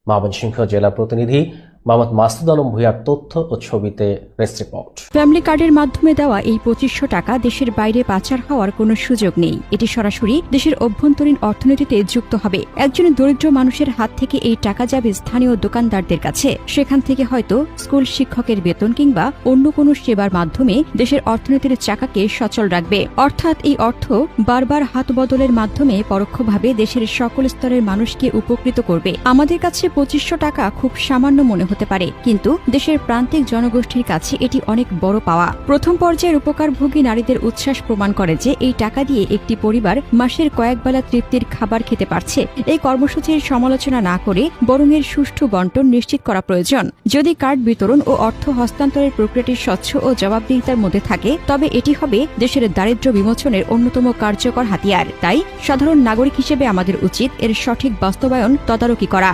ময়মনসিংহ জেলা প্রতিনিধি মোহাম্মদ মাসুদ আলম ভূঁইয়ার তথ্য ও ছবিতে প্রেস রিপোর্ট। ফ্যামিলি কার্ডের মাধ্যমে দেওয়া এই 2500 টাকা দেশের বাইরে পাচার হওয়ার কোনো সুযোগ নেই। এটি সরাসরি দেশের অভ্যন্তরীণ অর্থনীতিতে যুক্ত হবে। একজন দরিদ্র মানুষের হাত থেকে এই টাকা যাবে স্থানীয় দোকানদারদের কাছে। সেখান থেকে হয়তো স্কুল শিক্ষকের বেতন কিংবা অন্য কোনো সেবার মাধ্যমে দেশের অর্থনীতির চাকাকে সচল রাখবে। অর্থাৎ এই অর্থ বারবার হাত বদলের মাধ্যমে পরোক্ষভাবে দেশের সকল স্তরের মানুষকে উপকৃত করবে। আমাদের কাছে 2500 টাকা খুব সামান্য মনে হতে পারে, কিন্তু দেশের প্রান্তিক জনগোষ্ঠীর কাছে এটি অনেক বড় পাওয়া। প্রথম পর্যায়ের উপকারভোগী নারীদের উচ্ছ্বাস প্রমাণ করে যে এই টাকা দিয়ে একটি পরিবার মাসের কয়েকবেলা তৃপ্তির খাবার খেতে পারছে। এই কর্মসূচির সমালোচনা না করে বরং এর সুষ্ঠু বণ্টন নিশ্চিত করা প্রয়োজন। যদি কার্ড বিতরণ ও অর্থ হস্তান্তরের প্রক্রিয়াটি স্বচ্ছ ও জবাবদিহিতার মধ্যে থাকে, তবে এটি হবে দেশের দারিদ্র্য বিমোচনের অন্যতম কার্যকর হাতিয়ার। তাই সাধারণ নাগরিক হিসেবে আমাদের উচিত এর সঠিক বাস্তবায়ন তদারকি করা।